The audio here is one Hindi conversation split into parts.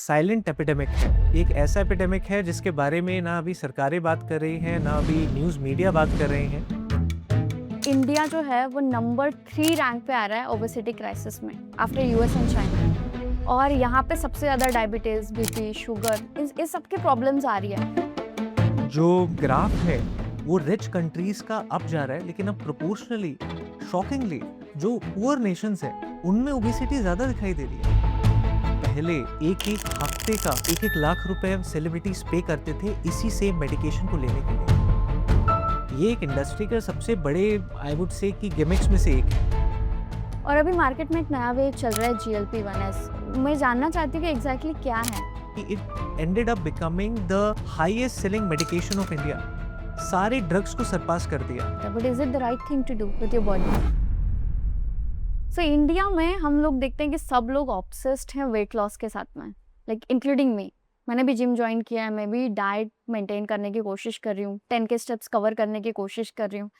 साइलेंट एपिडेमिक है। एक ऐसा एपिडेमिक है जिसके बारे में ना अभी सरकारें बात कर रही हैं, ना अभी न्यूज़ मीडिया बात कर रहे हैं। इंडिया जो है वो नंबर 3 रैंक पे आ रहा है ओबेसिटी क्राइसिस में आफ्टर यूएस एंड चाइना। और यहाँ पे सबसे ज़्यादा डायबिटीज़, बीपी, शुगर इस सब की प्रॉब्लम्स आ रही है। जो ग्राफ है वो रिच कंट्रीज का अप जा रहा है, लेकिन अब प्रोपोर्शनली शॉकिंगली जो पुअर नेशंस हैं उनमें ओबेसिटी ज़्यादा दिखाई दे रही है। पहले एक एक हफ्ते का 1-1 लाख रुपए सेलिब्रिटीज पे करते थे इसी सेम मेडिकेशन को लेने के लिए। ये एक इंडस्ट्री का सबसे बड़े आई वुड से कि गिमिक्स में से एक है। और अभी मार्केट में एक नया वेव चल रहा है GLP-1s। मैं जानना चाहती हूँ कि एग्जैक्टली क्या है। It ended up becoming the highest selling medication of India. सारे ड्रग्स को सरपास कर दिया। But is it the right thing to do with your body? So India में हम लोग देखते हैं कि सब लोग ऑब्सेस्ड हैं वेट लॉस के साथ में, लाइक इंक्लूडिंग मी। मैंने भी जिम ज्वाइन किया है, मैं भी डाइट मेंटेन करने की कोशिश कर रही हूँ, 10 के स्टेप्स कवर करने की कोशिश कर रही हूँ,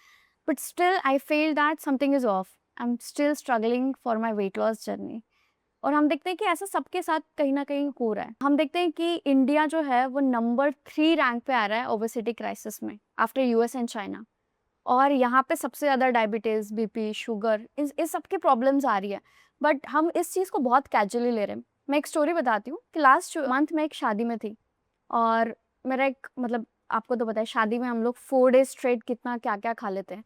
but still I feel that something is of. I am still struggling for my weight loss journey. और हम देखते हैं कि ऐसा सबके साथ कहीं ना कहीं हो रहा है। हम देखते हैं कि इंडिया जो है वो नंबर 3 रैंक पे आ रहा है ओबेसिटी क्राइसिस में आफ्टर यूएस एंड चाइना। और यहाँ पे सबसे ज़्यादा डायबिटीज़, बीपी, शुगर इस सब की प्रॉब्लम्स आ रही है, बट हम इस चीज़ को बहुत कैजुअली ले रहे हैं। मैं एक स्टोरी बताती हूँ कि लास्ट मंथ मैं एक शादी में थी, और मेरा एक मतलब आपको तो पता है शादी में हम लोग 4 डेज स्ट्रेट कितना क्या क्या खा लेते हैं।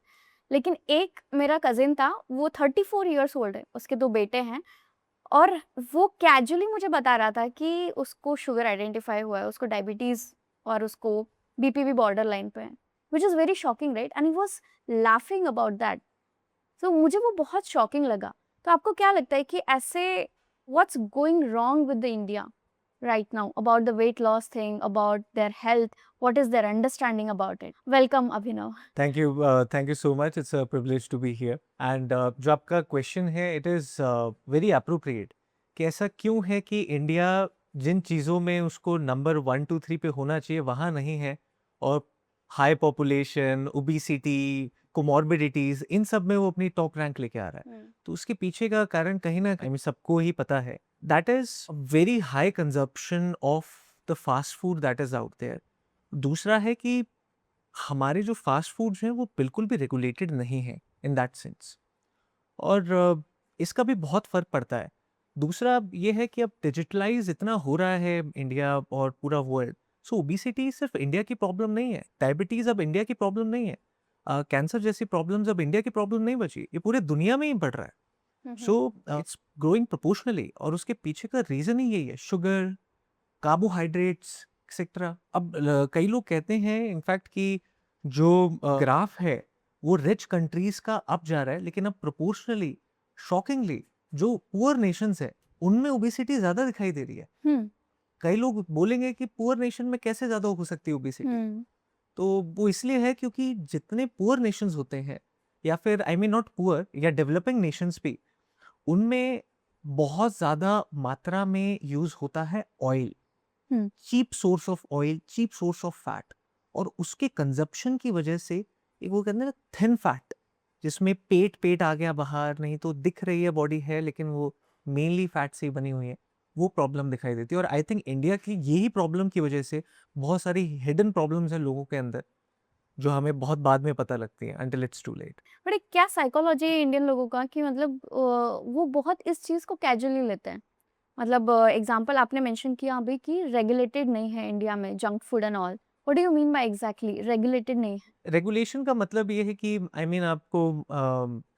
लेकिन एक मेरा कजिन था, वो 34 ईयर्स ओल्ड है, उसके 2 बेटे हैं, और वो कैजुअली मुझे बता रहा था कि उसको शुगर आइडेंटिफाई हुआ है, उसको डायबिटीज़, और उसको बीपी भी बॉर्डर लाइन पे है, which is very shocking, right? And he was laughing about that. So मुझे वो बहुत शॉकिंग लगा। तो आपको क्या लगता है कि ऐसे what's going wrong with the India right now about the weight loss thing, about their health? What is their understanding about it? Welcome, Abhinav. Thank you so much. It's a privilege to be here. And जो आपका क्वेश्चन है इट इज़ वेरी अप्रोप्रिएट कि ऐसा क्यों है कि इंडिया जिन चीज़ों में उसको नंबर 1 2 3 पे होना चाहिए वहाँ नहीं है, और हाई पॉपुलेशन, ओबेसिटी, कोमॉर्बिडिटीज, इन सब में वो अपनी टॉप रैंक लेके आ रहा है। तो उसके पीछे का कारण कहीं ना कहीं सबको ही पता है। That is very high consumption of the fast food that is out there. दूसरा है कि हमारे जो फास्ट फूड्स हैं वो बिल्कुल भी रेगुलेटेड नहीं है इन दैट सेंस, और इसका भी बहुत फर्क पड़ता है। दूसरा ये है कि अब डिजिटलाइज इतना हो रहा है इंडिया और पूरा वर्ल्ड, सो ओबेसिटी सिर्फ इंडिया की प्रॉब्लम नहीं है, डायबिटीज अब इंडिया की प्रॉब्लम नहीं है, कैंसर जैसी प्रॉब्लम्स अब इंडिया की प्रॉब्लम नहीं बची, ये पूरे दुनिया में ही बढ़ रहा है। सो इट्स ग्रोइंग प्रोपोर्शनली, और उसके पीछे का रीजन ही यही है, शुगर, कार्बोहाइड्रेट्स एक्सेट्रा। अब कई लोग कहते हैं इनफैक्ट कि जो ग्राफ है वो रिच कंट्रीज का अप जा रहा है, लेकिन अब प्रोपोर्शनली शॉकिंगली जो पुअर नेशंस है उनमें ओबेसिटी ज्यादा दिखाई दे रही है। हम्म। कई लोग बोलेंगे कि पुअर नेशन में कैसे ज्यादा हो सकती है ओबेसिटी, हम्म। तो वो इसलिए है क्योंकि जितने पुअर नेशंस होते हैं, या फिर आई मीन नॉट पुअर, या डेवलपिंग नेशंस भी, उनमें बहुत ज्यादा मात्रा में यूज होता है oil, hmm. Cheap source of oil, cheap source of fat, और उसके कंजप्शन की वजह से एक वो कहते हैं थिन फैट, जिसमें पेट पेट आ गया बाहर, नहीं तो दिख रही है बॉडी है लेकिन वो मेनली फैट से ही बनी हुई है, वो प्रॉब्लम दिखाई देती है। और आई थिंक इंडिया की यही प्रॉब्लम की वजह से बहुत सारी हिडन प्रॉब्लम्स हैं लोगों के अंदर, जो हमें बहुत बाद में पता लगती हैं, until it's too late। But एक क्या साइकोलॉजी है इंडियन लोगों का कि मतलब वो बहुत इस चीज़ को कैजुअली लेते हैं। मतलब एग्जांपल आपने मेंशन किया अभी कि रेगुलेटेड नहीं है इंडिया में junk food and all. What do you mean by exactly regulated नहीं है? रेगुलेशन का मतलब ये है कि आई मीन आपको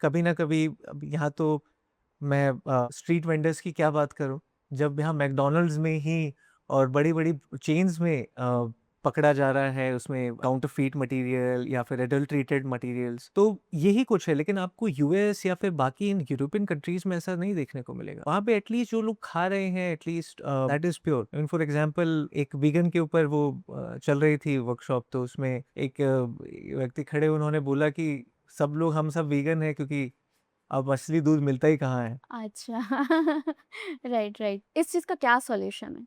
कभी ना कभी, अब यहाँ तो मैं स्ट्रीट वेंडर्स की क्या बात करूं, जब यहाँ मैकडोनल्ड्स में ही और बड़ी बड़ी चेन्स में पकड़ा जा रहा है उसमें काउंटरफीट मटेरियल या फिर एडल्ट्रेटेड मटेरियल्स, तो यही कुछ है। लेकिन आपको यूएस या फिर बाकी इन यूरोपियन कंट्रीज में ऐसा नहीं देखने को मिलेगा। वहाँ पे एटलीस्ट जो लोग खा रहे हैं at least that is pure. For example एक वीगन के ऊपर वो चल रही थी वर्कशॉप, तो उसमें एक व्यक्ति खड़े, उन्होंने बोला कि सब लोग, हम सब वीगन है क्योंकि अब असली दूध मिलता ही कहाँ है। अच्छा। Right, right. इस चीज़ का क्या सॉल्यूशन है?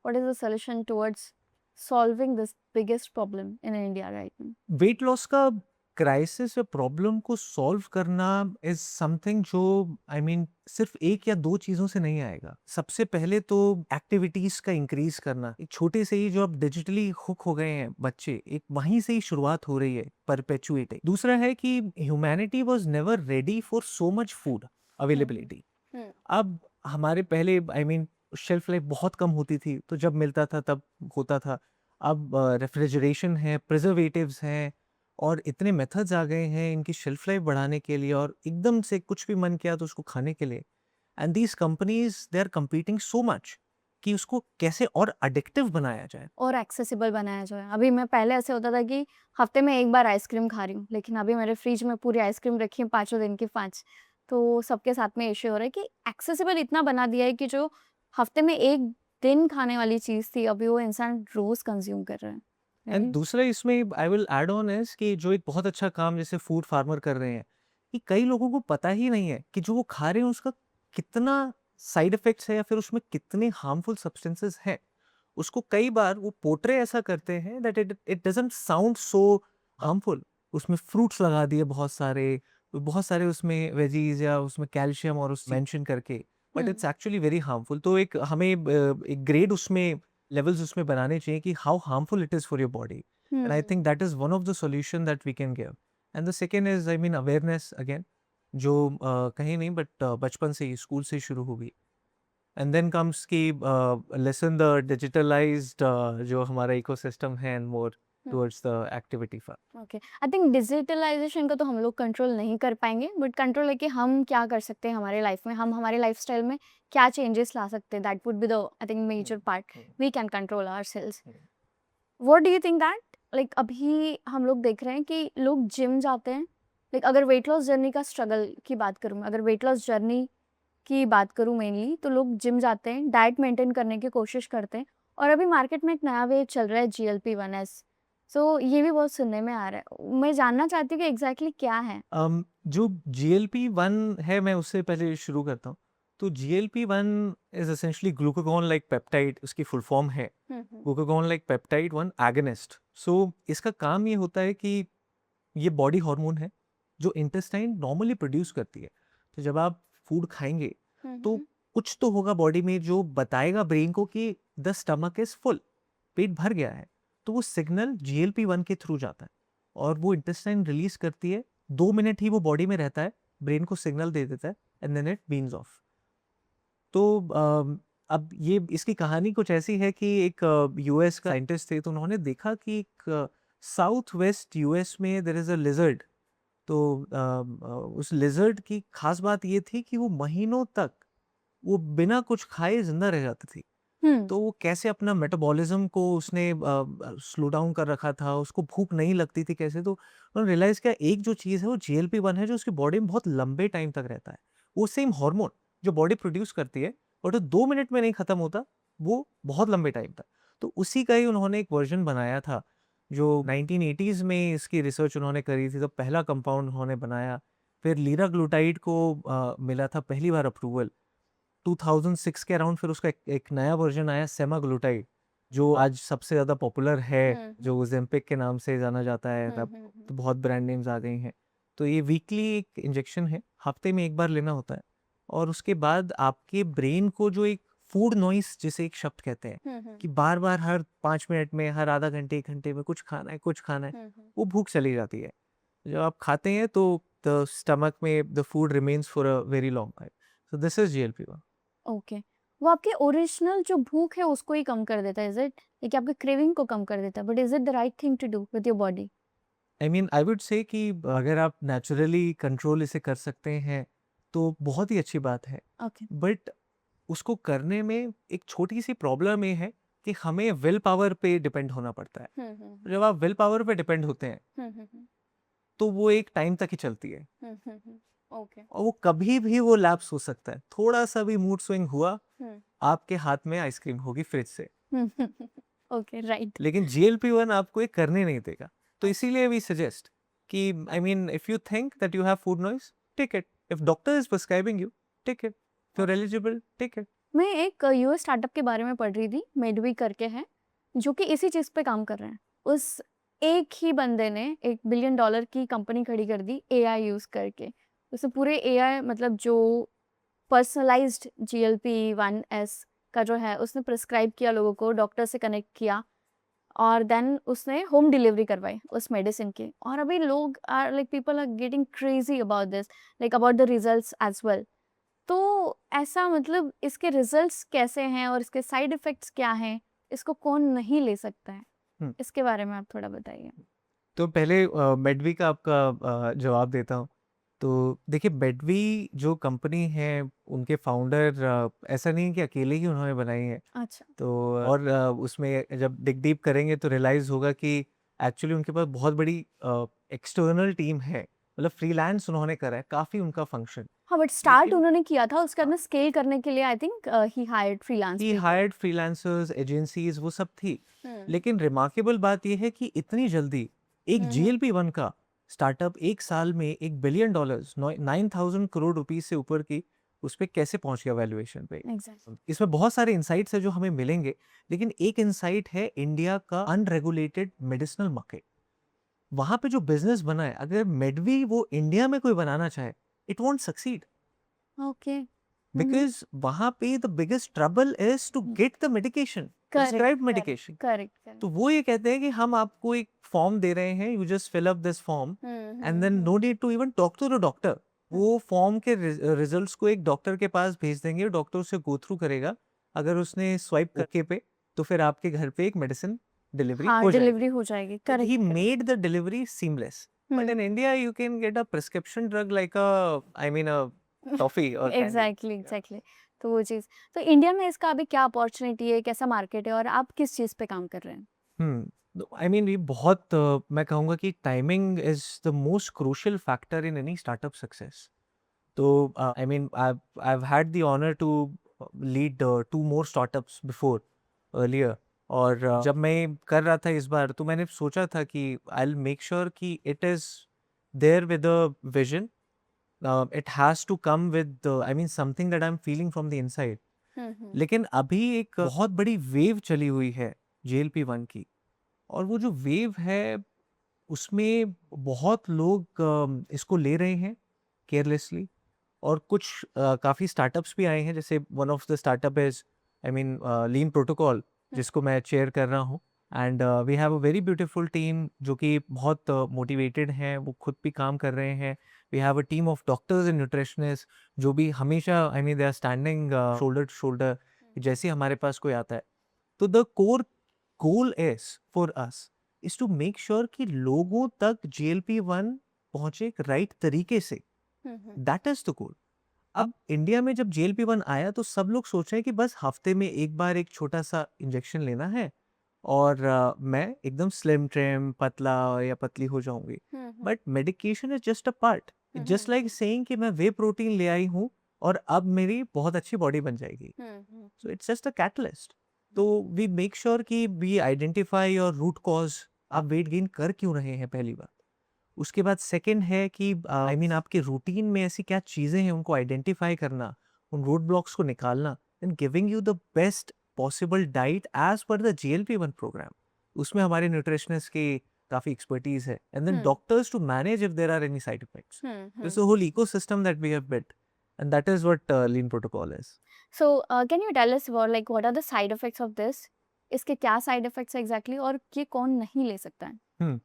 What is the solution towards solving this biggest problem in India right now? Weight loss का क्राइसिस या प्रॉब्लम को सॉल्व करना इज समथिंग जो सिर्फ एक या दो चीज़ों से नहीं आएगा। सबसे पहले तो एक्टिविटीज़ का इंक्रीज़ करना। एक छोटे से ही जो अब डिजिटली हुक हो गए हैं बच्चे, एक वहीं से ही शुरुआत हो रही है परपेचुएटिंग। दूसरा है कि humanity was never ready for so much food availability. अब हमारे पहले शेल्फ लाइफ बहुत कम होती थी, तो जब मिलता था तब होता था। अब रेफ्रिजरेशन है, प्रिजर्वेटिव्स हैं और इतने मेथड्स आ गए हैं इनकी शेल्फ लाइफ बढ़ाने के लिए और एकदम से कुछ भी मन किया तो उसको खाने के लिए। And these companies they are competing so much कि उसको कैसे और अडिक्टिव बनाया जाए। और एक्सेसिबल बनाया जाए। अभी मैं पहले ऐसे होता था कि हफ्ते में एक बार आइसक्रीम खा रही हूँ, लेकिन अभी मेरे फ्रिज में पूरी आइसक्रीम रखी है, पाँचों दिन की 5। तो सबके साथ में इश्यू हो रहा है कि एक्सेसिबल इतना बना दिया है कि जो हफ्ते में 1 दिन खाने वाली चीज़ थी, अभी वो इंसान रोज़ कंज़्यूम कर रहा है। And right? दूसरा इसमें I will add on is कि जो एक बहुत अच्छा काम जैसे फूड फार्मर कर रहे हैं, कि कई लोगों को पता ही नहीं है कि जो वो खा रहे हैं उसका कितना साइड इफेक्ट्स है या फिर उसमें कितने हार्मफुल सब्सटेंसेस हैं। उसको कई बार वो पोर्ट्रे ऐसा करते हैं that it it doesn't sound so harmful. उसमें फ्रूट्स लगा दिए बहुत सारे उसमें वेजीज या उसमें कैल्शियम और उस मेंशन करके, but it's actually very harmful. तो एक हमें एक ग्रेड उसमें लेवल्स उसमें बनाने चाहिए कि how harmful it is for your body. And I think that is one of the solution that we can give. And the second is awareness again, जो कहीं नहीं बट बचपन से ही स्कूल से ही शुरू होगी। एंड देन कम्स कि लेसन द डिजिटलाइज्ड जो हमारा इकोसिस्टम है and more towards the activity fun. Okay, I think digitalization का तो हम लोग कंट्रोल नहीं कर पाएंगे, बट कंट्रोल है कि हम क्या कर सकते हैं हमारे लाइफ में, हम हमारे लाइफस्टाइल में क्या चेंजेस ला सकते हैं। That would be the I think major part we can control ourselves. What do you think that, like अभी हम लोग देख रहे हैं कि लोग जिम जाते हैं, लाइक अगर वेट लॉस जर्नी का स्ट्रगल की बात करूँ, अगर वेट लॉस जर्नी की बात करूँ मेनली, तो लोग जिम जाते हैं, डाइट मेंटेन करने की कोशिश करते हैं, और अभी मार्केट में एक नया वेव चल रहा है GLP-1s। सो ये भी बहुत सुनने में आ रहा है। मैं जानना चाहती हूँ कि एग्जैक्टली क्या है? जो GLP-1 है मैं उससे पहले शुरू करता हूँ। तो GLP-1 is essentially glucagon like peptide, उसकी फुल फॉर्म है ग्लूकागॉन लाइक पेप्टाइड 1 एगोनिस्ट। सो इसका काम ये होता है कि ये बॉडी हार्मोन है जो इंटेस्टाइन नॉर्मली प्रोड्यूस करती है। तो जब आप फूड खाएंगे तो कुछ तो होगा बॉडी में जो बताएगा ब्रेन को कि द स्टमक इज फुल, पेट भर गया है। तो वो सिग्नल GLP-1 के थ्रू जाता है और वो इंटेस्टाइन रिलीज करती है। 2 मिनट ही वो बॉडी में रहता है, ब्रेन को सिग्नल दे देता है and then it beans off. तो अब ये इसकी कहानी कुछ ऐसी है कि एक यूएस का साइंटिस्ट थे, तो उन्होंने देखा कि एक साउथ वेस्ट यूएस में देयर इज अ लिजर्ड। तो उस लिजर्ड की खास बात ये थी कि वो महीनों तक वो बिना कुछ खाए जिंदा रह जाती थी। तो वो कैसे अपना मेटाबॉलिज्म को उसने स्लो डाउन कर रखा था, उसको भूख नहीं लगती थी कैसे। तो उन्होंने रियलाइज किया एक जो चीज़ है वो GLP-1 है जो उसकी बॉडी में बहुत लंबे टाइम तक रहता है। वो सेम हार्मोन जो बॉडी प्रोड्यूस करती है और जो 2 मिनट में नहीं खत्म होता, वो बहुत लंबे टाइम तक। तो उसी का ही उन्होंने एक वर्जन बनाया था जो 1980s में इसकी रिसर्च उन्होंने करी थी। तो पहला कंपाउंड उन्होंने बनाया, फिर लीराग्लूटाइड को मिला था पहली बार अप्रूवल 2006 के अराउंड। फिर उसका एक नया वर्जन आया सेमाग्लूटाइड, जो आज सबसे ज़्यादा पॉपुलर है, जो ओज़ेम्पिक के नाम से जाना जाता है। अब तो बहुत ब्रांड नेम्स आ गई हैं। तो ये वीकली एक इंजेक्शन है, हफ्ते में एक बार लेना होता है और उसके बाद आपके ब्रेन को जो एक फूड नॉइस जिसे एक शब्द कहते हैं कि बार बार हर 5 मिनट में, हर आधा घंटे 1 घंटे में कुछ खाना है कुछ खाना है, वो भूख चली जाती है। जब आप खाते हैं तो द स्टमक में the food remains for a very long time. So this is GLP-1। Okay, वो आपकी ओरिजिनल जो भूख है उसको ही कम कर देता है, इज इट? कि आपकी क्रेविंग को कम कर देता है, but is it the right thing to do with your body? I would say कि अगर आप नेचुरली कंट्रोल इसे कर सकते हैं तो बहुत ही अच्छी बात है। ओके। बट उसको करने में एक छोटी सी प्रॉब्लम ये है कि हमें विल पावर पे डिपेंड होना पड़ता है। जब आप विल पावर पे डिपेंड होते हैं तो वो एक टाइम तक ही चलती है ओके। और वो कभी भी वो लैप्स हो सकता है। थोड़ा सा भी मूड स्विंग हुआ, आपके हाथ में आइसक्रीम होगी फ्रिज से। Okay, right. लेकिन GLP-1 आपको ये करने नहीं देगा। तो इसीलिए वी सजेस्ट कि if you think that you have food noise, take it. If doctor is prescribing you, take it. If you are eligible, take it. मैं एक यूएस स्टार्टअप के बारे में पढ़ रही थी, मेडवी करके है, जो कि इसी चीज़ पे काम कर रहे हैं। उस एक ही बंदे ने $1 बिलियन की कंपनी खड़ी कर दी एआई यूज करके। उसने पूरे एआई मतलब जो पर्सनलाइज्ड GLP-1s का जो है उसने प्रिस्क्राइब किया लोगों को, डॉक्टर से कनेक्ट किया और देन उसने होम डिलीवरी करवाई उस मेडिसिन की। और अभी लोग are like people are getting crazy about this, like about the results as well. तो ऐसा मतलब इसके रिजल्ट्स कैसे हैं और इसके साइड इफेक्ट्स क्या हैं, इसको कौन नहीं ले सकता है, हम्म, इसके बारे में आप थोड़ा बताइए। तो पहले मेडवी का आपका जवाब देता हूँ। तो देखिए, मेडवी जो कंपनी है, उनके फाउंडर ऐसा नहीं है कि अकेले ही उन्होंने बनाई है। अच्छा। तो और उसमें जब डिग डीप करेंगे तो रियलाइज होगा कि एक्चुअली उनके पास बहुत बड़ी एक्सटर्नल टीम है, मतलब फ्रीलांस उन्होंने करा है काफ़ी उनका फंक्शन। हाँ, बट स्टार्ट लेकिन उन्होंने किया था, उसके बाद में स्केल करने के लिए I think he hired freelance he people. Hired freelancers, agencies, वो सब थी। हम्म लेकिन रिमार्केबल बात यह है कि इतनी जल्दी एक हम्म GLP-1 का स्टार्टअप एक साल में $1 बिलियन, 9,000 करोड़ रुपीस से ऊपर की, उस पे कैसे पहुंच गया वैल्यूएशन पे। एग्जैक्टली। इसमें बहुत सारे इंसाइट्स है जो हमें मिलेंगे, लेकिन एक इंसाइट है इंडिया का अनरेगुलेटेड मेडिसिनल मार्केट। वहां पे जो बिजनेस बना है, अगर मेडवी वो इंडिया में कोई बनाना चाहे, it won't succeed, okay. Because वहां पे the biggest trouble is to get the medication, correct prescribed correct medication. Correct correct. तो वो ये कहते हैं कि हम आपको एक फॉर्म दे रहे हैं, you just fill up this form and then no need to even talk to the doctor. वो फॉर्म के रिजल्ट्स को एक डॉक्टर के पास भेज देंगे, डॉक्टर उसे गो थ्रू करेगा। अगर उसने स्वाइप करके पे, तो फिर आपके घर पे एक मेडिसिन डिलीवरी हाँ, हो जाएगी। डिलीवरी हो जाएगी। He correct correct. made the delivery seamless. But in India, you can get a prescription drug like a toffee or candy. Exactly Yeah. Exactly. तो वो चीज़, तो इंडिया में इसका अभी क्या अपॉर्चुनिटी है, कैसा मार्केट है और आप किस चीज़ पे काम कर रहे हैं? ये बहुत मैं कहूँगा कि timing is the most crucial factor in any startup success. तो I've had the honor to lead two more startups before earlier। और जब मैं कर रहा था इस बार, तो मैंने सोचा था कि I'll make sure कि it is there with a vision। It has to come with something that I'm feeling from the inside। लेकिन अभी एक बहुत बड़ी वेव चली हुई है GLP-1 की, और वो जो वेव है उसमें बहुत लोग इसको ले रहे हैं केयरलेसली। और कुछ काफ़ी स्टार्टअप्स भी आए हैं, जैसे one of the startup is lean protocol, जिसको मैं चेयर कर रहा हूँ। And we have a very beautiful team जो कि बहुत मोटिवेटेड हैं, वो खुद भी काम कर रहे हैं। We have a team of doctors and nutritionist जो भी हमेशा they are standing shoulder to shoulder जैसे हमारे पास कोई आता है। तो the core goal is for us is to make sure कि लोगों तक GLP-1 पहुंचे एक राइट तरीके से। That is the goal. अब इंडिया में जब GLP-1 आया तो सब लोग सोच रहे हैं कि बस हफ्ते में एक बार एक छोटा सा इंजेक्शन लेना है और मैं एकदम स्लिम ट्रिम पतला या पतली हो जाऊंगी। But medication is just a part. It's just like saying कि मैं वे प्रोटीन ले आई हूँ और अब मेरी बहुत अच्छी बॉडी बन जाएगी। So it's just a catalyst. तो वी मेक श्योर कि we identify your root cause, आप वेट गेन कर क्यों रहे हैं, पहली बात। उसके बाद सेकंड है कि आपके रूटीन में ऐसी क्या चीज़ें हैं उनको आइडेंटिफाई करना, उन रोड ब्लॉक्स को निकालना, and giving you the best possible diet as per the GLP-1 program. उसमें हमारे न्यूट्रिशनिस्ट की काफ़ी एक्सपर्टीज है, and then doctors to manage if there are any side effects. This a whole ecosystem that we have built, and that is what lean protocol is. So can you tell us about like what are the side effects of this? इसके क्या साइड इफेक्ट्स हैं एग्जैक्टली और ये कौन नहीं ले सकता है?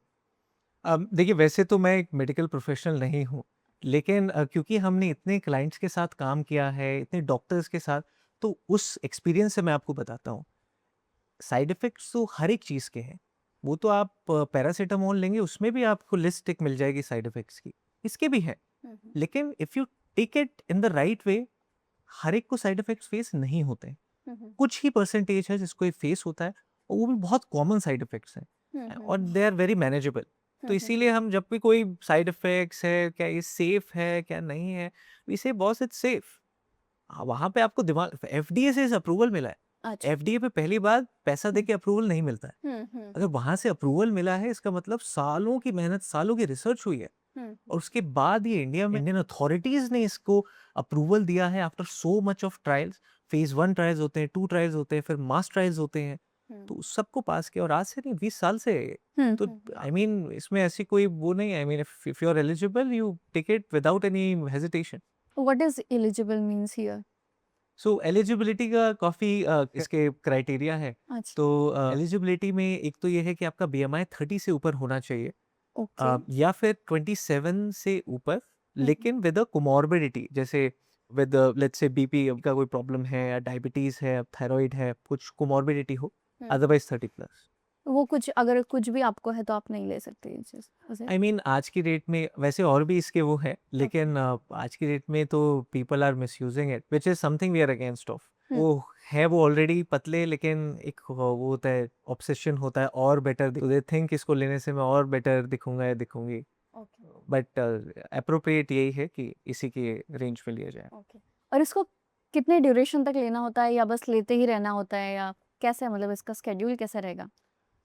देखिए, वैसे तो मैं एक मेडिकल प्रोफेशनल नहीं हूँ, लेकिन क्योंकि हमने इतने क्लाइंट्स के साथ काम किया है, इतने डॉक्टर्स के साथ, तो उस एक्सपीरियंस से मैं आपको बताता हूँ। साइड इफ़ेक्ट्स तो हर एक चीज़ के हैं। वो तो आप पैरासिटामोल लेंगे, उसमें भी आपको लिस्ट एक मिल जाएगी साइड इफ़ेक्ट्स की। इसके भी हैं, लेकिन if you take it in the right way, हर एक को साइड इफ़ेक्ट्स फेस नहीं होते हैं। कुछ ही परसेंटेज है जिसको ये फेस होता है, और वो भी बहुत कॉमन साइड इफ़ेक्ट्स हैं, और दे आर वेरी मैनेजेबल। तो इसीलिए हम जब भी कोई साइड इफ़ेक्ट्स है, क्या ये सेफ है, क्या नहीं है, वी से बॉस इट्स सेफ। वहाँ पे आपको दिमाग FDA से इस अप्रूवल मिला है। अच्छा। FDA पे पहली बार पैसा दे के अप्रूवल नहीं मिलता है। अगर वहाँ से अप्रूवल मिला है, इसका मतलब सालों की मेहनत, सालों की रिसर्च हुई है, और उसके बाद ये इंडिया में इंडियन अथॉरिटीज ने इसको अप्रूवल दिया है after so much of trials. Phase 1 trials होते हैं, 2 ट्रायल्स होते हैं, फिर मास ट्रायल्स होते हैं। तो सबको पास किया और आज से नहीं 20 साल से है ये। तो आई मीन इसमें ऐसी कोई वो नहीं है। I mean if you are eligible you take it without any hesitation. What is eligible means here? So eligibility का काफ़ी इसके क्राइटेरिया है। अच्छा, तो एलिजिबिलिटी में एक तो ये है कि आपका बीएमआई 30 से ऊपर होना चाहिए, ओके। या फिर 27 से ऊपर, हम्म, लेकिन विद अ कोमॉर्बिडिटी, जैसे विद लेट्स से बीपी का कोई प्रॉब्लम है या डायबिटीज है, थायराइड है, कुछ कोमॉर्बिडिटी हो, अदरवाइज 30+। वो कुछ अगर कुछ भी आपको है तो आप नहीं ले सकते ये चीज, is it? आई मीन आज की डेट में वैसे और भी इसके वो है, लेकिन आज की डेट में तो people are misusing it, which is something we are against of. वो है वो ऑलरेडी पतले, लेकिन एक वो होता है, ऑब्सेशन होता है और बेटर, दे थिंक इसको लेने से मैं और बेटर दिखूंगा या दिखूंगी। ओके, बट अप्रोप्रिएट यही है कि इसी के रेंज में लिया जाए। ओके। और इसको कितने ड्यूरेशन तक लेना होता है या बस लेते ही रहना होता है, या कैसे, मतलब इसका स्केड्यूल कैसे रहेगा?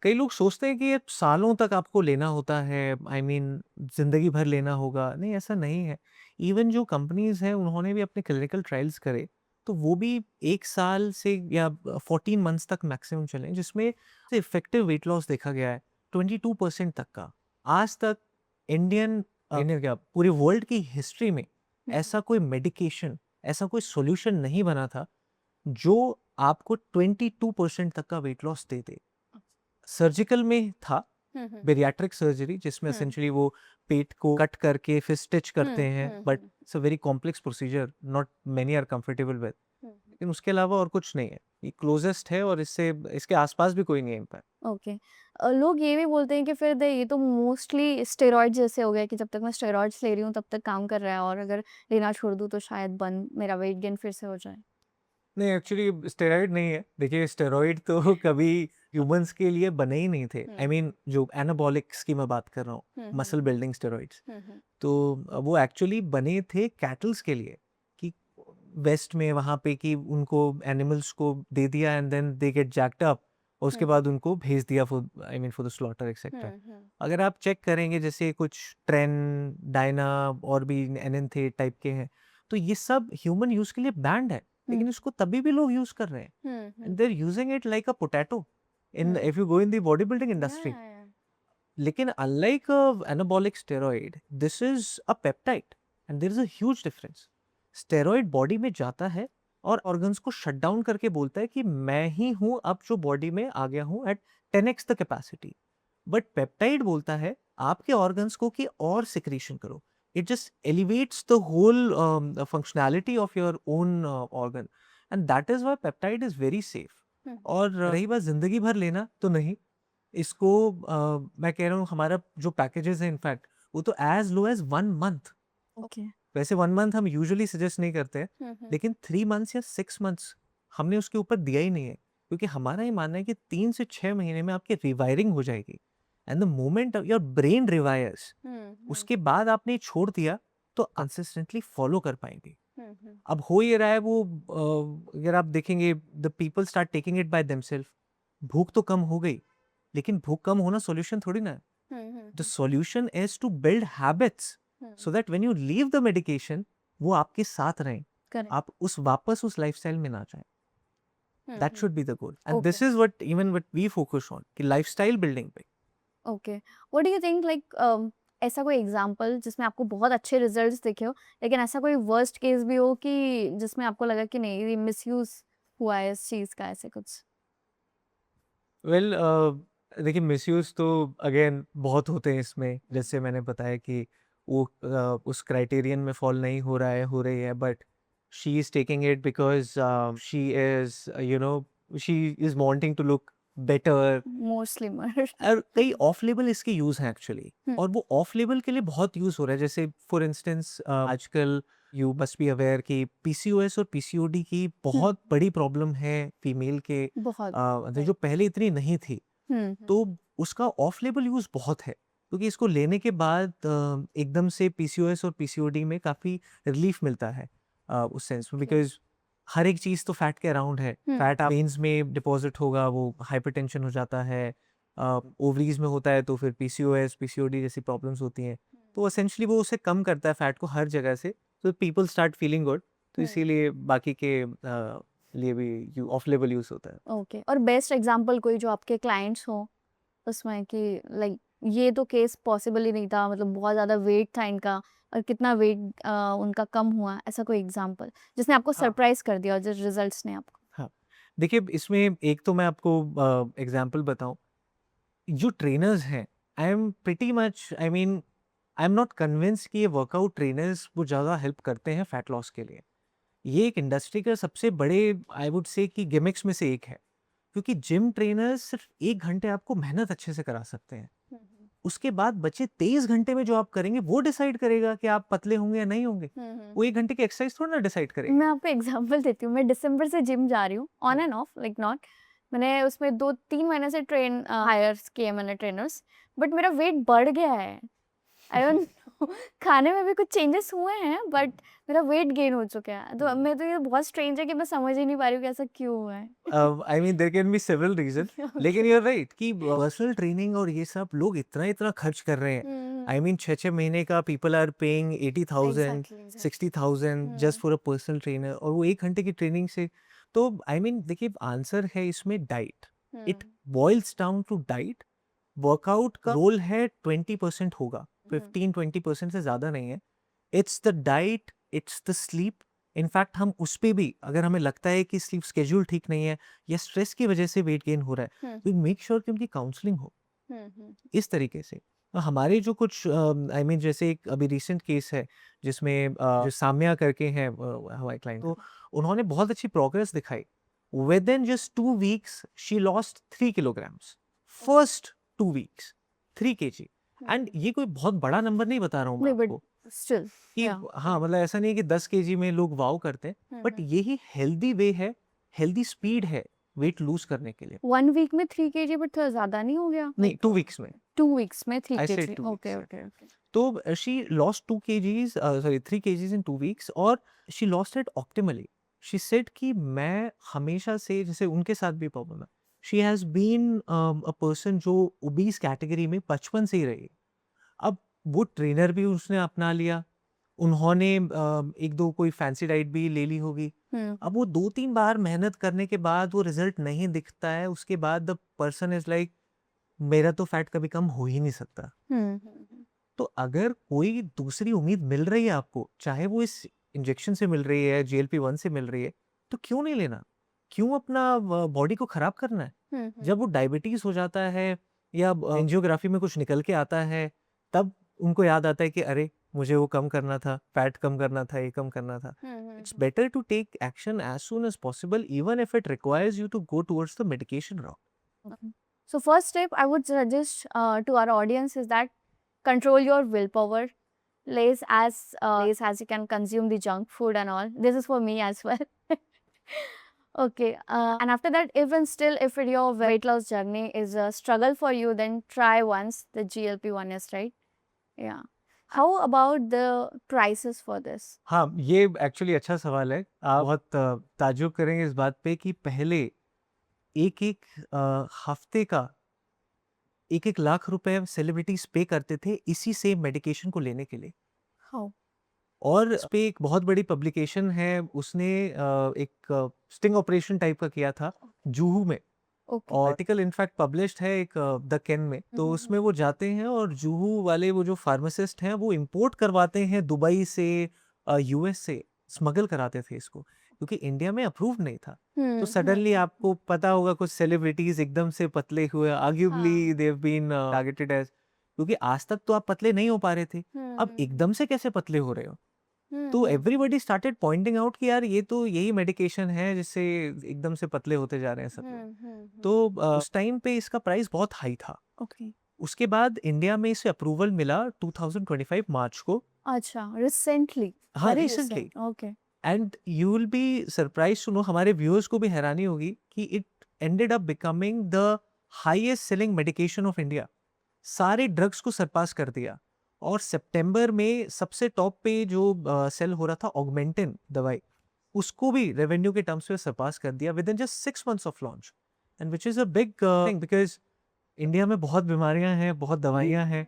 कई लोग सोचते हैं कि ये सालों तक आपको लेना होता है, आई मीन जिंदगी भर लेना होगा। नहीं, ऐसा नहीं है। इवन जो कंपनीज हैं उन्होंने भी अपने क्लिनिकल ट्रायल्स करे, तो वो भी 1 साल से या 14 मंथ्स तक मैक्सिमम चले, जिसमें इफेक्टिव वेट लॉस देखा गया है 22% तक का। आज तक इंडियन क्या पूरे वर्ल्ड की हिस्ट्री में ऐसा कोई मेडिकेशन, ऐसा कोई सॉल्यूशन नहीं बना था जो आपको 22% तक का वेट लॉस दे दे। सर्जिकल में था बेरियाट्रिक सर्जरी, जिसमें एसेंशियली वो पेट को कट करके फिर स्टिच करते हैं, but it's a very complex procedure, not many are comfortable with. लेकिन उसके अलावा और कुछ नहीं है, ये क्लोजेस्ट है और इससे इसके आसपास भी कोई नहीं है इम्पैक्ट। ओके। लोग ये भी बोलते हैं कि फिर ये तो मोस्टली स्टेरॉइड जैसे हो गया कि जब तक मैं स्टेरॉइड्स ले रही हूँ तब तक काम कर रहा है, और अगर लेना छोड़ दूँ तो शायद बंद मेरा वेट गेन फिर से हो जाए। नहीं, एक्चुअली स्टेरॉइड नहीं है। देखिए, स्टेरॉइड तो कभी ह्यूमंस के लिए बने ही नहीं थे। आई मीन जो एनाबॉलिक्स की मैं बात कर रहा हूँ, मसल बिल्डिंग स्टेरॉइड्स, तो वो एक्चुअली बने थे कैटल्स के लिए, कि वेस्ट में वहाँ पे कि उनको एनिमल्स को दे दिया and then they get jacked up, और उसके बाद उनको भेज दिया for, I mean for the slaughter etcetera. अगर आप चेक करेंगे, जैसे कुछ ट्रेन, डायना और भी एनएन टाइप के हैं, तो ये सब ह्यूमन यूज के लिए बैंड है, लेकिन इसको तभी भी लोग यूज कर रहे हैं, and they are using it like a potato in, if you go in the body building industry. लेकिन unlike anabolic steroid, this is a peptide and there is a huge difference. Steroid body में जाता है और ऑर्गन्स को शट डाउन करके बोलता है कि मैं ही हूं अब जो बॉडी में आ गया हूं at 10x the capacity. But peptide बोलता है आपके ऑर्गन्स को कि और सिक्रीशन करो। It just elevates the whole functionality of your own organ, and that is why peptide is very safe. और रही बात जिंदगी भर लेना, तो नहीं, इसको मैं कह रहा हूँ हमारा जो पैकेजेस है इनफैक्ट, वो तो as low as 1 month. Okay. वैसे 1 मंथ हम यूजुअली सजेस्ट नहीं करते हैं, लेकिन 3 मंथ्स या 6 मंथ्स हमने उसके ऊपर दिया ही नहीं है, क्योंकि हमारा ये मानना है कि 3 से 6 महीने में आपकी रिवायरिंग हो जाएगी, and the moment your brain rewires, उसके बाद आपने छोड़ दिया तो कंसिस्टेंटली फॉलो कर पाएंगे। अब हो ये रहा है वो, अगर आप देखेंगे the people start taking it by themselves. भूख तो कम हो गई, लेकिन भूख कम होना सॉल्यूशन थोड़ी ना है। The solution is to build habits so that when you leave the medication, वो आपके साथ रहें, करेक्ट। आप वापस उस लाइफस्टाइल में ना जाएं। That should be the goal, and Okay. This is what even what we focus on, कि लाइफस्टाइल बिल्डिंग पे। Okay. What do you think, like ऐसा कोई एग्जांपल जिसमें आपको बहुत अच्छे रिजल्ट्स दिखे हो, लेकिन ऐसा कोई वर्स्ट केस भी हो कि जिसमें आपको लगा कि नहीं ये मिसयूज हुआ है इस चीज का, ऐसे कुछ? वेल, देखिए, मिसयूज तो अगेन बहुत होते हैं इसमें। जैसे मैंने बताया कि वो उस क्राइटेरियन में फॉल नहीं हो रहा है, हो रही है, but she is taking it because she is she is wanting to look better. More slimmer. और कई ऑफ लेबल इसके यूज हैं एक्चुअली, और वो ऑफ लेबल के लिए बहुत यूज हो रहा है। जैसे फॉर इंस्टेंस आजकल यू मस्ट बी अवेयर कि पीसीओएस और पीसीओडी की बहुत बड़ी प्रॉब्लम है फीमेल के, बहुत। जो पहले इतनी नहीं थी। तो उसका ऑफ लेबल यूज बहुत है, क्योंकि इसको लेने के बाद एकदम से पीसीओएस और पीसीओडी में काफी रिलीफ मिलता है उस सेंस में, बिकॉज हर एक चीज तो फैट के अराउंड है। फैट वेन्स में डिपॉजिट होगा, वो हाइपरटेंशन हो जाता है, ओवरीज में होता है तो फिर पीसीओएस पीसीओडी जैसी प्रॉब्लम्स होती हैं। तो एसेंशियली वो उसे कम करता है फैट को हर जगह से, तो पीपल स्टार्ट फीलिंग गुड। तो इसीलिए बाकी के लिए भी ऑफ लेवल यूज होता है। ओके, और बेस्ट एग्जांपल कोई जो आपके क्लाइंट्स हो उसमें कि लाइक ये तो केस पॉसिबल ही नहीं था, मतलब बहुत ज़्यादा वेट था इनका और कितना वेट उनका कम हुआ, ऐसा कोई एग्जांपल जिसने आपको हाँ सरप्राइज कर दिया और जिस रिजल्ट्स ने आपको। हाँ, देखिए इसमें एक तो मैं आपको एग्जांपल बताऊं, जो ट्रेनर्स हैं, I am pretty much, I am not convince कि ये वर्कआउट ट्रेनर्स वो ज़्यादा हेल्प करते हैं फैट लॉस के लिए। ये एक इंडस्ट्री का सबसे बड़े, आई वुड से कि गिमिक्स में से एक है, क्योंकि जिम ट्रेनर्स सिर्फ 1 घंटे आपको मेहनत अच्छे से करा सकते हैं। उसके बाद बचे 23 घंटे में जो आप करेंगे वो डिसाइड करेगा कि आप पतले होंगे या नहीं होंगे। वो 1 घंटे की एक्सरसाइज थोड़ा ना डिसाइड करेगी। मैं आपको एग्जांपल देती हूँ। मैं दिसंबर से जिम जा रही हूँ, on end of, like not. मैंने उसमें 2-3 महीने से ट्रेन हायर किए मैंने ट्रेनर्स, बट मेरा वेट बढ़ गया है। आई डोंट नो खाने में भी कुछ चेंजेस हुए हैं, बट मेरा वेट गेन हो चुका है। तो मैं तो ये बहुत स्ट्रेंज है कि मैं समझ ही नहीं पा रही हूँ कि ऐसा क्यों हुआ है। There can be several reason, लेकिन यू आर राइट कि पर्सनल ट्रेनिंग और ये सब लोग इतना इतना खर्च कर रहे हैं। 6-6 महीने का people are paying 80,000 exactly. 60,000 just for a personal trainer, और वो 1 घंटे की ट्रेनिंग से। तो देखिए आंसर है इसमें diet. It boils down to diet. Workout का रोल है 20% होगा, 15-20% से ज्यादा नहीं है। It's the diet, it's the sleep. In fact हम उस पे भी, अगर हमें लगता है कि स्लीप स्केड्यूल ठीक नहीं है या स्ट्रेस की वजह से वेट गेन हो रहा है, वी मेक श्योर कि उनकी काउंसलिंग हो इस तरीके से। हमारे जो कुछ जैसे एक अभी रिसेंट केस है जिसमें जो साम्या करके हैं हमारे क्लाइंट, तो उन्होंने बहुत अच्छी प्रोग्रेस दिखाई। With in just 2 weeks she lost 3 kilograms। First 2 weeks 3 kg। And ये कोई बहुत बड़ा नंबर नहीं बता रहा हूँ मैं नहीं, बट आपको स्टिल कि या हाँ, मतलब ऐसा नहीं है कि 10 kg में लोग वाव करते हैं, बट यही हेल्दी वे है, हेल्दी स्पीड है वेट लूज करने के लिए। 1 वीक में 3 केजी, बट थोड़ा ज्यादा नहीं हो गया? नहीं, 2 वीक्स में। 2 वीक्स में 3 I said KG. 2 weeks okay में। Okay okay. तो she lost 2 kgs, sorry 3 kgs in 2 weeks, और she lost it optimally. She said कि मैं हमेशा से, जैसे उनके साथ भी प्रॉब्लम है, she has been a person जो ओबीस कैटेगरी में बचपन से ही रही। अब वो ट्रेनर भी उसने अपना लिया, उन्होंने एक दो कोई फैंसी डाइट भी ले ली होगी। अब वो 2-3 बार मेहनत करने के बाद वो रिजल्ट नहीं दिखता है, उसके बाद द पर्सन इज लाइक मेरा तो फैट कभी कम हो ही नहीं सकता। तो अगर कोई दूसरी उम्मीद मिल रही है आपको, चाहे वो इस इंजेक्शन से मिल रही है, GLP-1 से मिल रही है, तो क्यों नहीं लेना? क्यों अपना बॉडी को खराब करना है? जब वो डायबिटीज हो जाता है या एंजियोग्राफी में कुछ निकल के आता है, तब उनको याद आता है कि अरे मुझे वो कम करना था, फैट कम करना था, ये कम करना था। It's better to take action as soon as possible, even if it requires you to go towards the medication route. So first step I would suggest to our audience is that control your willpower. Less as you can consume the junk food and all. This is for me as well. Okay. And after that, even still, if your weight loss journey is a struggle for you, then try once the GLP-1 is right. Yeah. How about the prices for this? हाँ, ये एक्चुअली अच्छा सवाल है। आप बहुत ताज्जुब करेंगे इस बात पे कि पहले एक हफ्ते का 1-1 लाख रुपए सेलिब्रिटीज पे करते थे इसी सेम मेडिकेशन को लेने के लिए। How? और इस पे एक बहुत बड़ी पब्लिकेशन है, उसने एक स्टिंग ऑपरेशन टाइप का किया था जूहू में। Okay. और आर्टिकल इनफैक्ट पब्लिश्ड है एक द कैन में। तो उसमें वो जाते हैं और जूहू वाले वो जो फार्मासिस्ट हैं वो इंपोर्ट करवाते हैं दुबई से, यूएस से स्मगल कराते थे इसको, क्योंकि इंडिया में अप्रूव नहीं था। तो सडनली आपको पता होगा कुछ सेलिब्रिटीज एकदम से पतले हुए, arguably they have been targeted as, क्योंकि आज तक तो आप पतले नहीं हो पा रहे थे, अब एकदम से कैसे पतले हो रहे हो? तो एवरीबॉडी स्टार्टेड पॉइंटिंग आउट कि यार ये तो यही मेडिकेशन है जिससे एकदम से पतले होते जा रहे हैं सब लोग। तो उस टाइम पे इसका प्राइस बहुत हाई था। Okay. उसके बाद इंडिया में इसे अप्रूवल मिला 2025 मार्च को। अच्छा, recently. हाँ, Very recently. recent. Okay. And you will be surprise to know, हमारे व्यूअर्स को भी हैरानी होगी कि it ended up becoming the highest selling medication of India. सारे ड्रग्स को सरपास कर दिया। और सितंबर में सबसे टॉप पे जो सेल हो रहा था ऑगमेंटिन दवाई, उसको भी रेवेन्यू के टर्म्स में सरपास कर दिया with in just 6 months of launch. And which is a big thing, because India में बहुत बीमारियां हैं, बहुत दवाइयां हैं,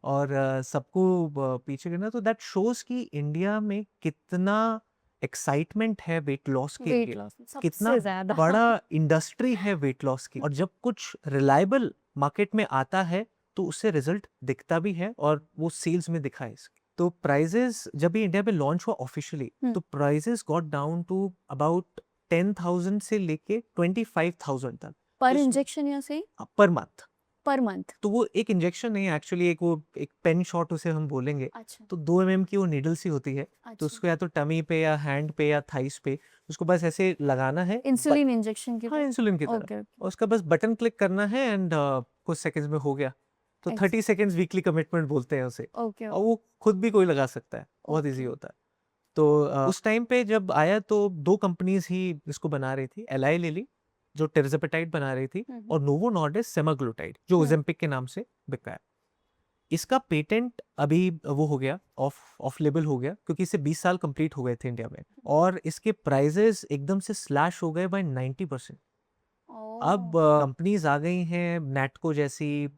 और सबको पीछे करना, तो दैट शोज कि इंडिया में कितना एक्साइटमेंट है वेट लॉस के वेट लिए, लॉस कितना सबसे ज्यादा बड़ा इंडस्ट्री है वेट लॉस की, और जब कुछ रिलायबल मार्केट में आता है तो उससे रिजल्ट दिखता भी है और वो सेल्स में दिखा है इसके। तो प्राइजेस जब ये इंडिया में लॉन्च हुआ ऑफिशियली, तो prices got down to about 10,000 से लेके 25,000 तक पर इस- इंजेक्शन या से पर मंथ। Per month. तो वो एक इंजेक्शन नहीं, एक्चुअली एक पेन शॉट उसे हम बोलेंगे। अच्छा तो 2 mm की वो नीडल सी होती है, तो अच्छा उसको या तो टमी पे या हैंड पे या थाइस पे उसको बस ऐसे लगाना है। इंसुलिन इंजेक्शन की हाँ, इंसुलिन की तरह। ओके और उसका बस बटन क्लिक करना है एंड कुछ सेकंड्स में हो गया। तो 30 सेकंड्स वीकली कमिटमेंट बोलते हैं उसे, ओके और वो खुद भी कोई लगा सकता है, बहुत इजी Okay. होता है। तो उस टाइम पे जब आया तो 2 कंपनीज ही इसको बना रही थी, एलाई लिली जो टिrzepatide बना रही थी, और नोवो नॉर्डिस्क सेमाग्लूटाइड जो ओजेम्पिक के नाम से बिका है। इसका पेटेंट अभी वो हो गया, ऑफ लेबल हो गया, क्योंकि इसे 20 साल कंप्लीट हो गए थे इंडिया में, और इसके प्राइजेस एकदम से स्लैश हो गए बाय 90%। अब कंपनीज आ गई हैं नैटको जैसी,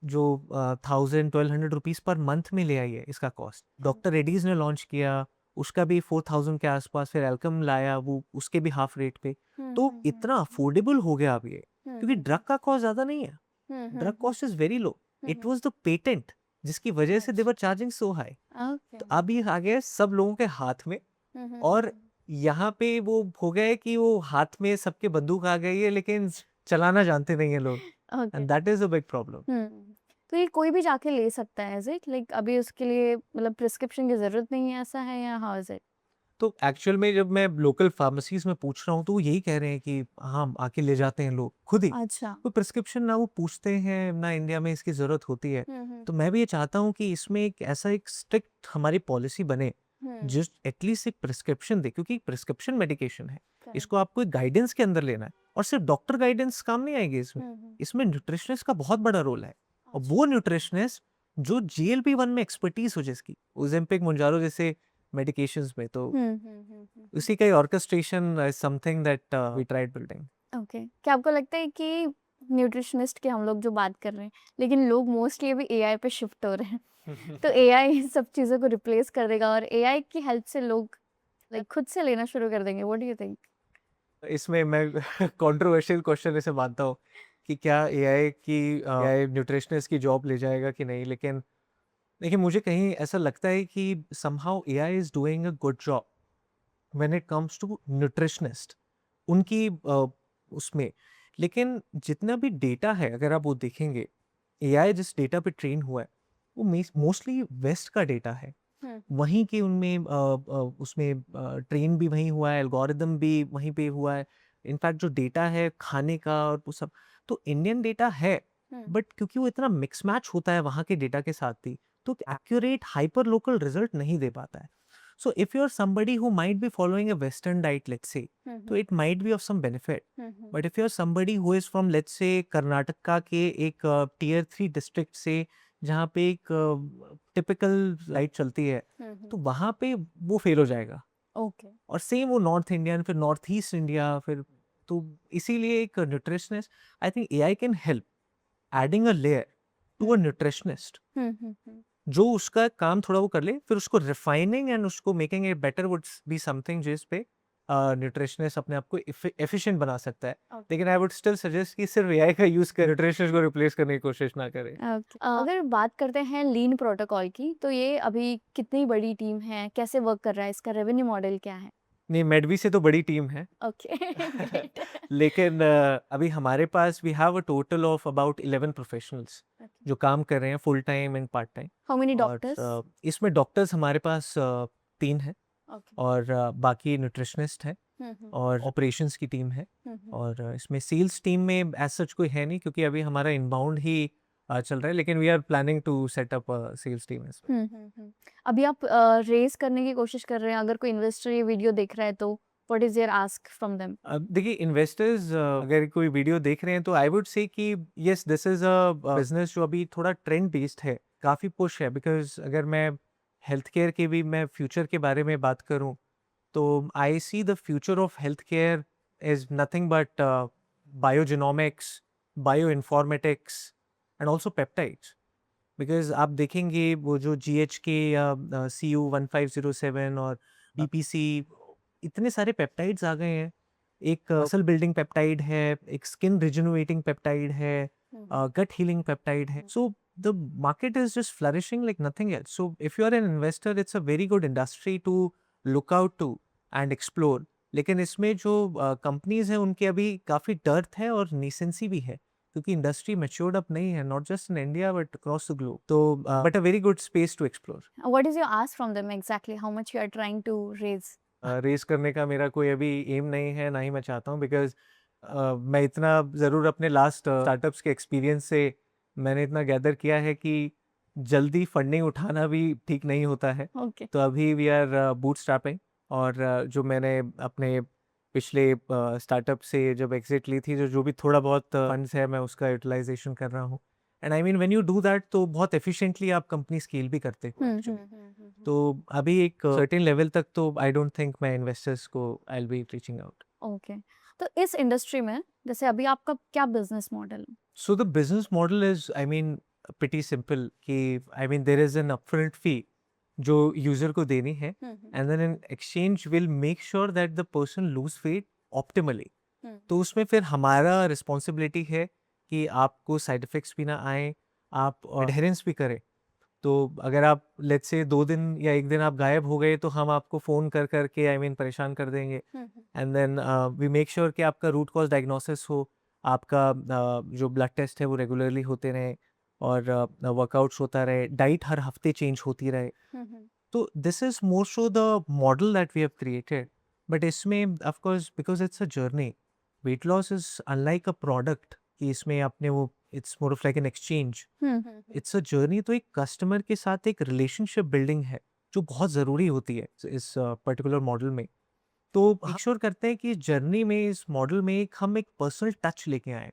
जो 1,000-1,200 रुपीज पर मंथ में ले आई है इसका कॉस्ट। डॉक्टर रेड्डीज ने लॉन्च किया, उसका भी 4,000 के आसपास, फिर एल्कम लाया, वो उसके भी हाफ रेट पे। तो इतना अफोर्डेबल हो गया अब ये, क्योंकि ड्रग का कॉस्ट ज्यादा नहीं है, drug cost is very low. It was the patent जिसकी वजह से दे वर चार्जिंग सो हाई। तो अब ये आ गया सब लोगों के हाथ में, और यहाँ पे वो हो गया है कि वो हाथ में सबके बंदूक आ गई है, लेकिन चलाना जानते नहीं है लोग, okay and that is a big problem. तो ये कोई भी जाके ले सकता है, इज इट लाइक अभी उसके लिए मतलब प्रिस्क्रिप्शन की जरूरत नहीं है, ऐसा है या हाउ इज इट? तो एक्चुअल में जब मैं लोकल फार्मेसीज में पूछ रहा हूँ तो वो यही कह रहे हैं कि हाँ, आके ले जाते हैं लोग खुद ही। अच्छा कोई प्रिस्क्रिप्शन ना वो पूछते हैं ना, इंडिया में इसकी जरूरत होती है। तो मैं भी ये चाहता हूँ कि इसमें एक ऐसा एक स्ट्रिक्ट हमारी पॉलिसी बने जिस एटलीस्ट एक प्रिस्क्रिप्शन दे, क्योंकि प्रिस्क्रिप्शन मेडिकेशन है, इसको आपको एक गाइडेंस के अंदर लेना है, और सिर्फ डॉक्टर गाइडेंस काम नहीं आएगी इसमें। इसमें न्यूट्रिशनिस्ट का बहुत बड़ा रोल है, और वो न्यूट्रिशनिस्ट जो GLP-1 में एक्सपर्टीज हो, जिसकी ओजेम्पिक मोंजारो जैसे मेडिकेशंस में, तो उसी का ही orchestration is something that we tried building. Okay क्या आपको लगता है कि न्यूट्रिशनिस्ट की हम लोग जो बात कर रहे हैं, लेकिन लोग मोस्टली अभी एआई पे शिफ्ट हो रहे हैं तो एआई सब चीज़ों को रिप्लेस कर देगा और एआई की हेल्प से लोग लाइक खुद से लेना शुरू कर देंगे, व्हाट डू यू थिंक? इसमें मैं कंट्रोवर्शियल क्वेश्चन इसे मानता हूँ कि क्या एआई न्यूट्रिशनिस्ट की जॉब ले जाएगा कि नहीं, लेकिन देखिए, मुझे कहीं ऐसा लगता है कि somehow AI is doing a good job when it comes to nutritionist, उनकी उसमें। लेकिन जितना भी डेटा है, अगर आप वो देखेंगे, एआई जिस डेटा पे ट्रेन हुआ है वो मोस्टली वेस्ट का डेटा है, वहीं के उनमें उसमें ट्रेन भी वहीं हुआ है, एल्गोरिदम भी वहीं पे हुआ है। इनफैक्ट जो डेटा है खाने का और वो सब, तो इंडियन डेटा है, बट क्योंकि वो इतना मिक्स मैच होता है वहाँ के डेटा के साथ ही, तो एक्यूरेट हाइपर लोकल रिजल्ट नहीं दे पाता है। So if you're somebody who might be following a Western diet, let's say, तो it might be of some benefit. But if you're somebody who is from, let's say, Karnataka के एक tier 3 district से, जहाँ पे एक टिपिकल लाइट चलती है, तो वहाँ पे वो फेल हो जाएगा। ओके और सेम वो नॉर्थ इंडियन, फिर नॉर्थ ईस्ट इंडिया, फिर तो इसीलिए एक nutritionist, I think AI can help adding a layer to a nutritionist, जो उसका काम थोड़ा वो कर ले, फिर उसको रिफाइनिंग एंड उसको making it better would be something जिस पे न्यूट्रिशनिस्ट अपने आप को एफिशिएंट बना सकता है। लेकिन आई वुड स्टिल सजेस्ट कि सिर्फ एआई का यूज कर न्यूट्रिशनिस्ट को रिप्लेस करने की कोशिश ना करें। ओके अगर बात करते हैं लीन प्रोटोकॉल की, तो ये अभी कितनी बड़ी टीम है, कैसे वर्क कर रहा है, इसका रेवेन्यू मॉडल क्या है? नहीं, मेडवी से तो बड़ी टीम है, ओके ग्रेट लेकिन अभी हमारे पास we have a total of about 11 professionals जो काम कर रहे हैं full time and part time. How many और डॉक्टर्स? इसमें डॉक्टर्स हमारे पास 3 हैं, ओके और बाकी न्यूट्रिशनिस्ट हैं, और ऑपरेशंस की टीम है, और इसमें सेल्स टीम में एज सच कोई है नहीं, क्योंकि अभी हमारा इनबाउंड ही चल रहा है, लेकिन we are planning to set up sales team. अभी आप रेज करने की कोशिश कर रहे हैं, अगर कोई इन्वेस्टर ये वीडियो देख रहा है तो what is your ask from them? देखिए, इन्वेस्टर्स अगर कोई वीडियो देख रहे हैं तो आई वुड से कि yes, this is a business जो अभी थोड़ा ट्रेंड बेस्ड है, काफ़ी पुश है, बिकॉज अगर मैं हेल्थ केयर के भी मैं फ्यूचर के बारे में बात करूं, तो I see the future of health care is nothing but biogenomics, bio informatics and also peptides. Because आप देखेंगे वो जो GH के CU 1507 और BPC इतने सारे पेप्टाइड्स आ गए हैं, एक मसल बिल्डिंग पेप्टाइड है, एक स्किन रिजुनवेटिंग पेप्टाइड है, gut healing peptide hai. So the market is just flourishing like nothing else. So if you are an investor, it's a very good industry to look out to and explore. लेकिन इसमें जो कंपनीज हैं उनके अभी काफ़ी डर्थ है और नीसेंसी भी है, क्योंकि इंडस्ट्री मैच्योर्ड अप नहीं है, not just in India but across the globe. तो but a very good space to explore. What is your ask from them exactly? How much you are trying to raise? Raise करने का मेरा कोई अभी एम नहीं है, ना ही मैं चाहता हूँ, बिकॉज मैं इतना ज़रूर अपने लास्ट स्टार्टअप्स के एक्सपीरियंस से मैंने इतना गैदर किया है कि जल्दी फंडिंग उठाना भी ठीक नहीं होता है. Okay. तो अभी वी आर बूटस्ट्रैपिंग, और जो मैंने अपने पिछले स्टार्टअप से जब एग्जिट ली थी, जो भी थोड़ा बहुत फंड्स है मैं उसका यूटिलाइजेशन कर रहा हूँ. And I mean when you do that तो बहुत एफिशिएंटली आप कंपनी स्केल भी करते हो actually. तो अभी एक सर्टेन लेवल तक तो आई डोंट थिंक मैं इन्वेस्टर्स को I will be reaching out. Okay, तो इस इंडस्ट्री में जैसे अभी आपका क्या बिजनेस मॉडल है? So the business model is, I mean, pretty simple. कि I mean there is an upfront fee जो यूजर को देनी है, and then in exchange will make sure that the person lose weight optimally. तो उसमें फिर हमारा रिस्पॉन्सिबिलिटी है कि आपको साइड इफेक्ट्स भी ना आए, आप एडहेरेंस भी करें. तो अगर आप लेट्स से 2 दिन या 1 दिन आप गायब हो गए तो हम आपको फ़ोन कर करके आई मीन परेशान कर देंगे. And then we make sure कि आपका रूट कॉज डायग्नोसिस हो, आपका जो ब्लड टेस्ट है वो रेगुलरली होते रहे, और वर्कआउट्स होता रहे, डाइट हर हफ्ते चेंज होती रहे. तो this is more so the model that we have created. But इसमें of course because it's a journey, weight loss is unlike a product कि इसमें आपने वो it's more of like an exchange, it's a journey. तो एक कस्टमर के साथ एक रिलेशनशिप बिल्डिंग है जो बहुत ज़रूरी होती है इस पर्टिकुलर मॉडल में. तो मेक श्योर करते हैं कि इस जर्नी में, इस मॉडल में हम एक पर्सनल टच लेके आए.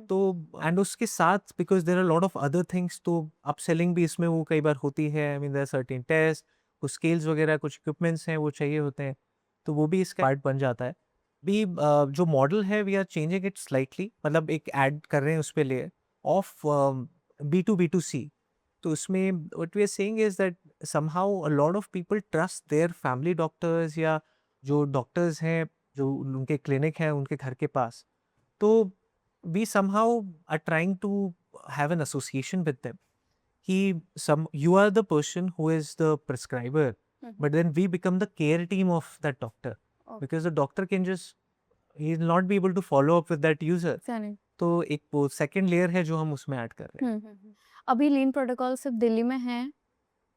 तो एंड उसके साथ because there are lot of other things, तो अप सेलिंग भी इसमें वो कई बार होती है. I mean there are certain test, कुछ स्केल्स वगैरह, कुछ इक्विपमेंट्स हैं वो चाहिए होते हैं, तो वो भी इसका पार्ट बन जाता है. भी जो मॉडल है we are changing it slightly, मतलब एक ऐड कर रहे हैं उस पर लेयर ऑफ B2B2C. तो उसमें what we are saying is that somehow a lot of people trust their family doctors, या जो डॉक्टर्स हैं जो उनके क्लिनिक हैं उनके घर के पास. तो we somehow are trying to have an association with them कि some you are the person who is the prescriber, but then we become the care team of that doctor, because the doctor can just, he will not be able to follow up with that user. तो एक वो सेकंड लेयर है जो हम उसमें ऐड कर रहे हैं. अभी लीन प्रोटोकॉल सिर्फ दिल्ली में है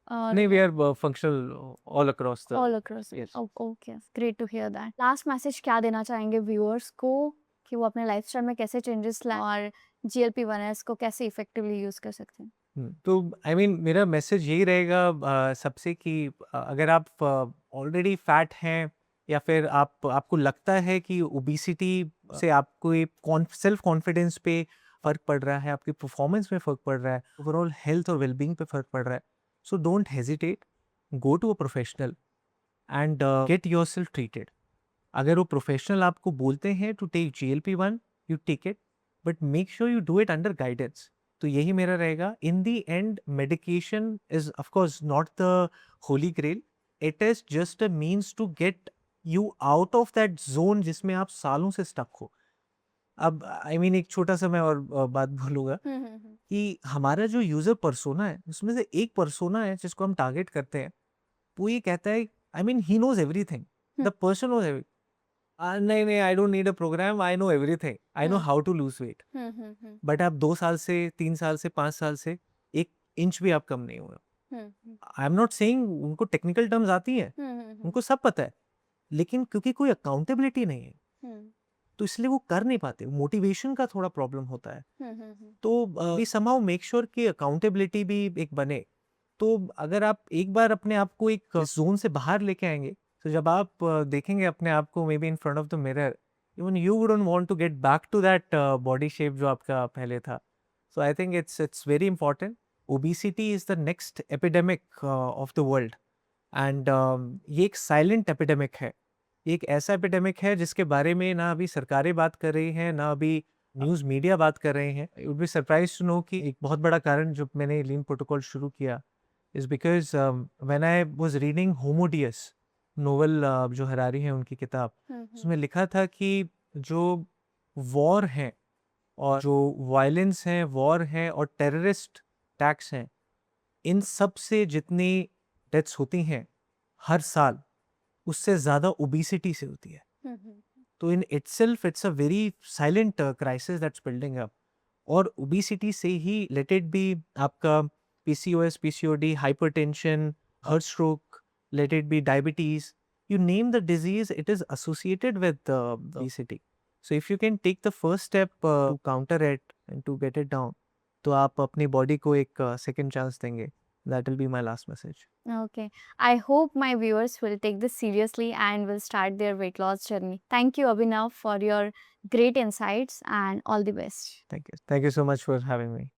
और नहीं, we are functional all across the all across. Okay, great to hear that. Last message क्या देना चाहेंगे व्यूअर्स को कि वो अपने लाइफस्टाइल में कैसे चेंजेस लाएं और GLP-1s को कैसे इफेक्टिवली यूज कर सकते हैं? तो आई मीन मेरा मैसेज यही रहेगा सबसे कि अगर आप ऑलरेडी फैट हैं, या फिर आपको लगता है कि ओबिसिटी से आपको एक सेल्फ कॉन्फिडेंस पे फ़र्क पड़ रहा है, आपकी परफॉर्मेंस में फ़र्क पड़ रहा है, ओवरऑल हेल्थ और वेलबींग पे फ़र्क पड़ रहा है, so don't hesitate, go to a professional and get yourself treated. अगर वो प्रोफेशनल आपको बोलते हैं to take GLP-1, you take it, but make sure you do it under guidance. तो यही मेरा रहेगा. In the end medication is of course not the holy grail, it is just a means to get you out of that zone जिसमें आप सालों से स्टक हो. अब आई मीन एक छोटा सा मैं और बात बोलूँगा कि हमारा जो यूजर पर्सोना है उसमें से एक पर्सोना है जिसको हम टारगेट करते हैं, वो ये कहता है I mean he knows everything, the person knows everything. नहीं नहीं, I don't need a program, I know everything, I know how to lose weight. But आप 2 साल से, 3 साल से, 5 साल से 1 इंच भी आप कम नहीं हुए. आई एम नॉट सेइंग उनको टेक्निकल टर्म्स आती हैं, उनको सब पता है, लेकिन क्योंकि कोई अकाउंटेबिलिटी नहीं है तो इसलिए वो कर नहीं पाते. मोटिवेशन का थोड़ा प्रॉब्लम होता है. तो वी समहाउ मेक श्योर कि अकाउंटेबिलिटी भी एक बने. तो अगर आप एक बार अपने आप को एक जोन से बाहर लेके आएंगे, तो जब आप देखेंगे अपने आप को maybe in front of the mirror, even you wouldn't want to get back to that body shape जो आपका पहले था. So I think it's very important. Obesity is the next epidemic of the world, and ये एक साइलेंट एपिडेमिक है. ये एक ऐसा एपिडेमिक है जिसके बारे में ना अभी सरकारें बात कर रही हैं, ना अभी न्यूज़ मीडिया बात कर रहे हैं. You would be surprised to know कि एक बहुत बड़ा कारण जब मैंने लीन प्रोटोकॉल शुरू किया is because when I was reading Homo Deus, novel जो हरारी है उनकी किताब, उसमें लिखा था कि जो वॉर है और जो वायलेंस है, वॉर है और टेररिस्ट अटैक्स हैं, इन सब से जितनी डेथ्स होती हैं हर साल, उससे ज़्यादा ओबेसिटी से होती है। तो in itself it's a very silent crisis that's building up. और ओबेसिटी से ही लेट इट बी आपका PCOS, PCOD, hypertension, heart stroke, let it be diabetes, you name the disease, it is associated with obesity. So if you can take the first step to counter it and to get it down, तो आप अपनी बॉडी को एक सेकंड चांस देंगे. That will be my last message. Okay. I hope my viewers will take this seriously and will start their weight loss journey. Thank you, Abhinav, for your great insights and all the best. Thank you. Thank you so much for having me.